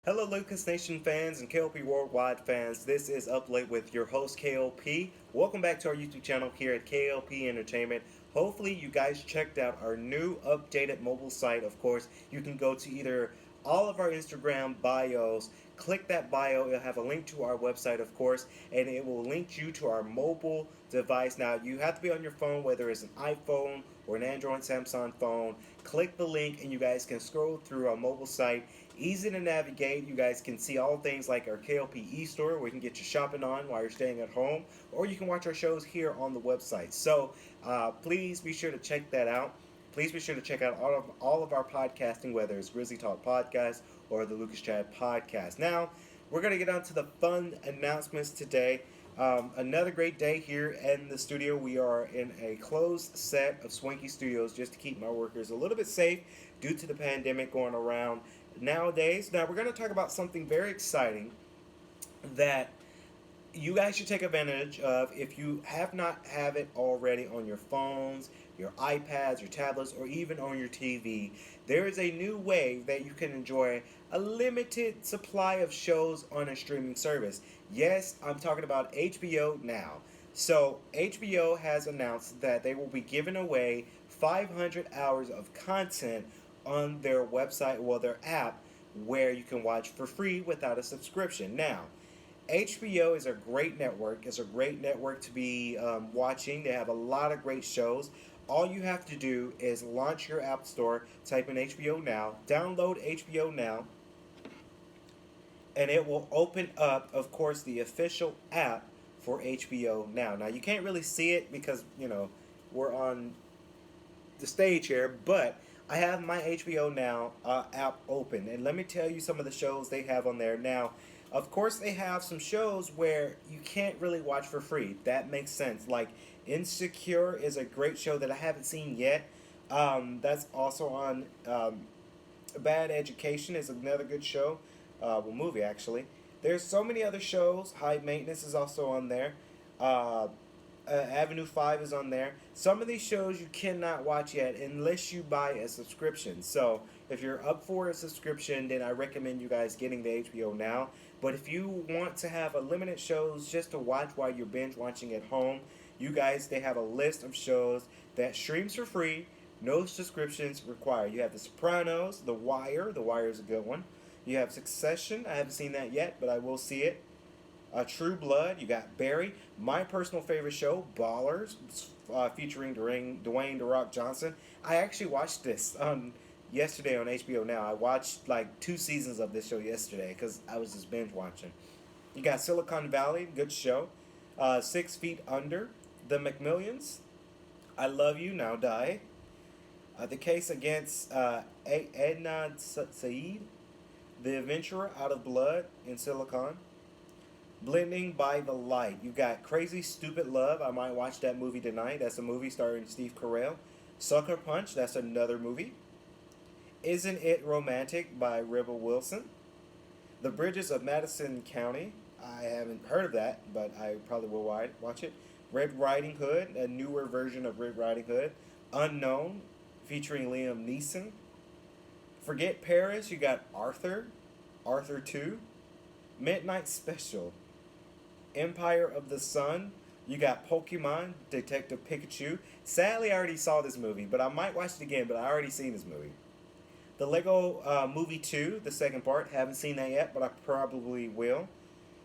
Hello, Lucas Nation fans and K.L.P Worldwide fans. This is Up Late with your host, K.L.P. Welcome back to our YouTube channel here at K.L.P Entertainment. Hopefully, you guys checked out our new updated mobile site. Of course, you can go to either all of our Instagram bios, click that bio, it'll have a link to our website, of course, and it will link you to our mobile device. Now, you have to be on your phone, whether it's an iPhone or an Android Samsung phone. Click the link, and you guys can scroll through our mobile site. Easy to navigate. You guys can see all things like our KLP e-store where you can get your shopping on while you're staying at home, or you can watch our shows here on the website. So please be sure to check that out. Please be sure to check out all of our podcasting, whether it's Grizzly Talk Podcast or the Lucas Chad Podcast. Now, we're going to get on to the fun announcements today. Another great day here in the studio. We are in a closed set of Swanky Studios just to keep my workers a little bit safe due to the pandemic going around nowadays. Now, we're going to talk about something very exciting that you guys should take advantage of if you have not have it already on your phones, your iPads, your tablets, or even on your TV. There is a new way that you can enjoy a limited supply of shows on a streaming service. Yes, I'm talking about HBO Now. So HBO has announced that they will be giving away 500 hours of content on their website, well, their app, where you can watch for free without a subscription. Now, HBO is a great network. It's a great network to be watching. They have a lot of great shows. All you have to do is launch your app store, type in HBO Now, download HBO Now, and it will open up, of course, the official app for HBO Now. Now, you can't really see it because, we're on the stage here, but I have my HBO Now app open, and let me tell you some of the shows they have on there. Now, of course, they have some shows where you can't really watch for free. That makes sense. Like Insecure is a great show that I haven't seen yet. That's also on. Bad Education is another good show, movie actually. There's so many other shows. High Maintenance is also on there. Uh, Avenue 5 is on there. Some of these shows you cannot watch yet unless you buy a subscription. So if you're up for a subscription, then I recommend you guys getting the HBO Now. But if you want to have a limited shows just to watch while you're binge watching at home, you guys, they have a list of shows that streams for free, no subscriptions required. You have The Sopranos, The Wire. The Wire is a good one. You have Succession. I haven't seen that yet, but I will see it. True Blood, you got Barry. My personal favorite show, Ballers, featuring Dwayne The Rock Johnson. I actually watched this yesterday on HBO Now. I watched like 2 seasons of this show yesterday because I was just binge watching. You got Silicon Valley, good show. 6 Feet Under, The McMillions, I Love You, Now Die. The Case Against Edna Said, The Adventurer, Out of Blood in Silicon. Blending by the Light. You got Crazy Stupid Love. I might watch that movie tonight. That's a movie starring Steve Carell. Sucker Punch. That's another movie. Isn't It Romantic by Rebel Wilson. The Bridges of Madison County. I haven't heard of that, but I probably will watch it. Red Riding Hood, a newer version of Red Riding Hood. Unknown, featuring Liam Neeson. Forget Paris. You got Arthur. Arthur 2. Midnight Special. Empire of the Sun. You got Pokemon, Detective Pikachu. Sadly, I already saw this movie, but I might watch it again, but I already seen this movie. The Lego Movie 2, the second part. Haven't seen that yet, but I probably will.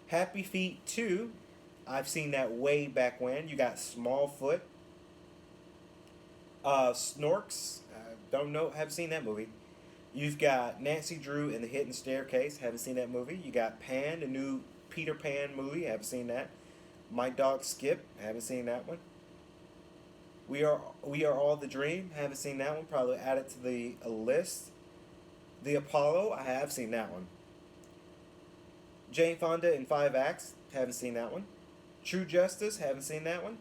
Happy Feet 2. I've seen that way back when. You got Smallfoot. Snorks. Don't know. Haven't seen that movie. You've got Nancy Drew and the Hidden Staircase. Haven't seen that movie. You got Pan, the new Peter Pan movie. Haven't seen that. My Dog Skip. Haven't seen that one. We are all the dream. Haven't seen that one. Probably add it to the list. The Apollo. I have seen that one. Jane Fonda in Five Acts. Haven't seen that one. True Justice. Haven't seen that one.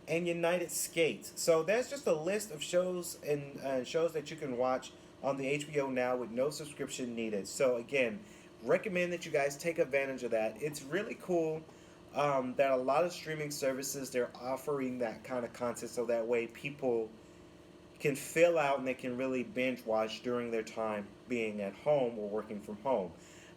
And United Skates. So that's just a list of shows and shows that you can watch on the HBO now with no subscription needed. So again, recommend that you guys take advantage of that. It's really cool that a lot of streaming services they're offering that kind of content, so that way people can fill out and they can really binge watch during their time being at home or working from home.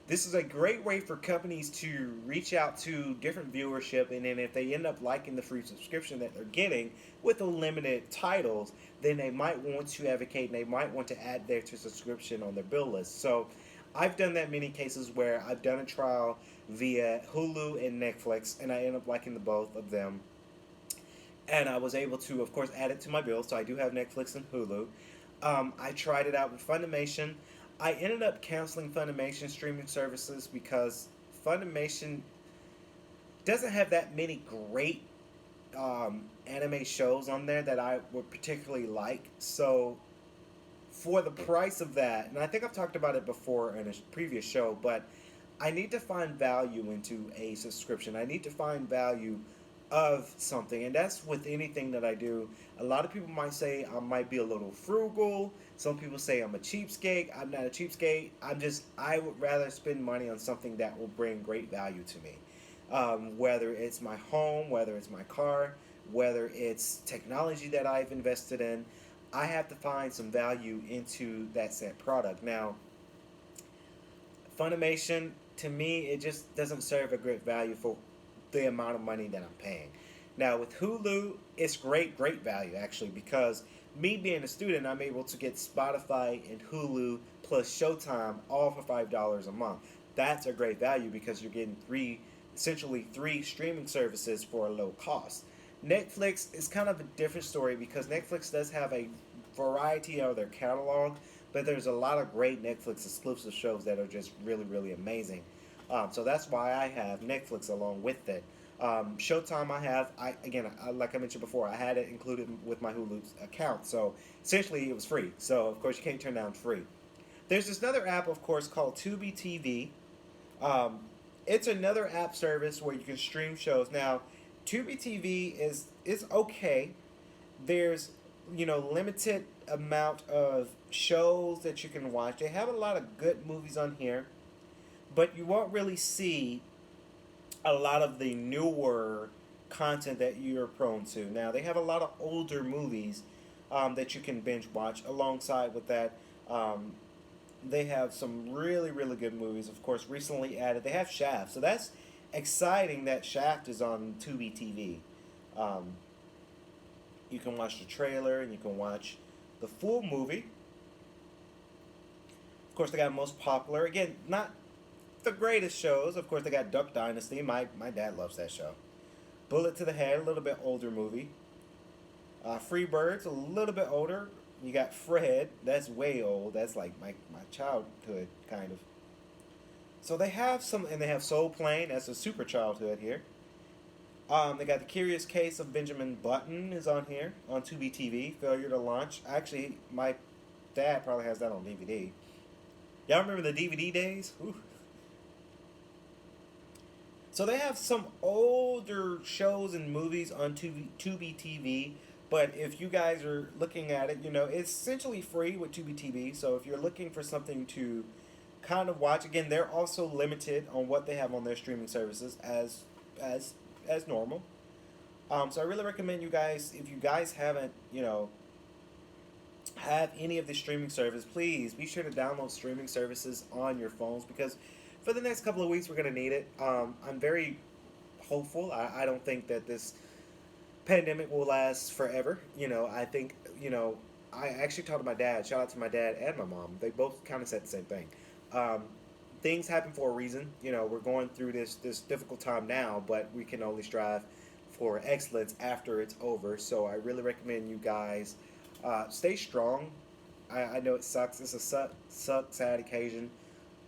This is a great way for companies to reach out to different viewership, and then if they end up liking the free subscription that they're getting with the limited titles, then they might want to advocate and they might want to add their to subscription on their bill list. So I've done that many cases where I've done a trial via Hulu and Netflix, and I end up liking the both of them. And I was able to, of course, add it to my bill. So I do have Netflix and Hulu. I tried it out with Funimation. I ended up canceling Funimation streaming services because Funimation doesn't have that many great anime shows on there that I would particularly like. So for the price of that, and I think I've talked about it before in a previous show, but I need to find value into a subscription. I need to find value of something, and that's with anything that I do. A lot of people might say I might be a little frugal. Some people say I'm a cheapskate. I'm not a cheapskate. I would rather spend money on something that will bring great value to me. Whether it's my home, whether it's my car, whether it's technology that I've invested in, I have to find some value into that said product. Now, Funimation, to me, it just doesn't serve a great value for the amount of money that I'm paying. Now, with Hulu, it's great value actually, because me being a student, I'm able to get Spotify and Hulu plus Showtime all for $5 a month. That's a great value because you're getting essentially three streaming services for a low cost. Netflix is kind of a different story because Netflix does have a variety of their catalog, but there's a lot of great Netflix exclusive shows that are just really amazing. So that's why I have Netflix along with it. Showtime, like I mentioned before, I had it included with my Hulu account, so essentially it was free. So of course you can't turn down free. There's this other app, of course, called Tubi TV. Um, it's another app service where you can stream shows. Now, Tubi TV is okay. There's limited amount of shows that you can watch. They have a lot of good movies on here, but you won't really see a lot of the newer content that you're prone to. Now, they have a lot of older movies that you can binge watch. Alongside with that, they have some really good movies. Of course, recently added, they have Shaft. So that's exciting that Shaft is on Tubi TV. Um, you can watch the trailer and you can watch the full movie. Of course, they got most popular. Again, not the greatest shows. Of course, they got Duck Dynasty. My dad loves that show. Bullet to the Head, a little bit older movie. Free Birds, a little bit older. You got Fred, that's way old. That's like my childhood, kind of. So they have some, and they have Soul Plane, that's a super childhood here. They got The Curious Case of Benjamin Button is on here, on Tubi TV. Failure to Launch. Actually, my dad probably has that on DVD. Y'all remember the DVD days? Ooh. So they have some older shows and movies on Tubi TV, but if you guys are looking at it, it's essentially free with Tubi TV. So if you're looking for something to kind of watch, again, they're also limited on what they have on their streaming services as normal. So I really recommend you guys, if you guys haven't, have any of the streaming service, please be sure to download streaming services on your phones because for the next couple of weeks we're going to need it. I'm very hopeful. I don't think that this pandemic will last forever. I think, I actually talked to my dad. Shout out to my dad and my mom. They both kind of said the same thing. Um, Things happen for a reason. We're going through this difficult time now, but we can only strive for excellence after it's over. So I really recommend you guys stay strong. I know it sucks. It's a sad occasion.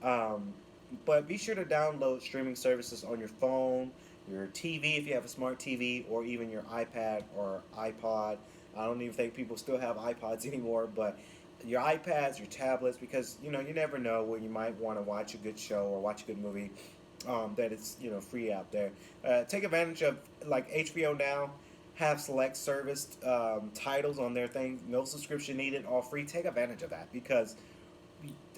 But be sure to download streaming services on your phone, your TV if you have a smart TV, or even your iPad or iPod. I don't even think people still have iPods anymore, but your iPads, your tablets, because you never know when you might want to watch a good show or watch a good movie. That it's free out there. Take advantage of like HBO now have select service titles on their thing. No subscription needed, all free. Take advantage of that because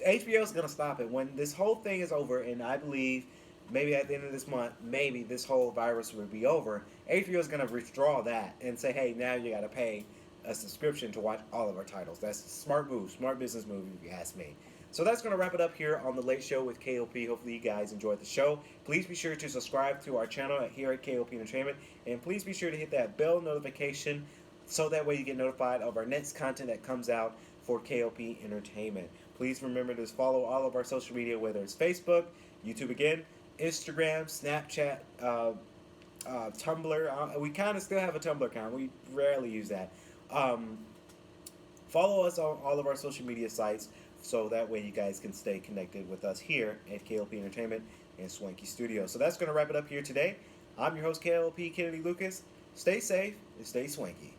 HBO is gonna stop it when this whole thing is over, and I believe maybe at the end of this month, maybe this whole virus will be over. HBO is gonna withdraw that and say, hey, now you gotta pay a subscription to watch all of our titles. That's a smart move, smart business move, if you ask me. So that's going to wrap it up here on the Late Show with K.L.P. Hopefully, you guys enjoyed the show. Please be sure to subscribe to our channel here at K.L.P. Entertainment, and please be sure to hit that bell notification so that way you get notified of our next content that comes out for K.L.P. Entertainment. Please remember to follow all of our social media, whether it's Facebook, YouTube again, Instagram, Snapchat, Tumblr. We kind of still have a Tumblr account. We rarely use that. Um, Follow us on all of our social media sites so that way you guys can stay connected with us here at KLP Entertainment and Swanky Studio. So that's going to wrap it up here today. I'm your host, KLP Kennedy Lucas. Stay safe and stay swanky.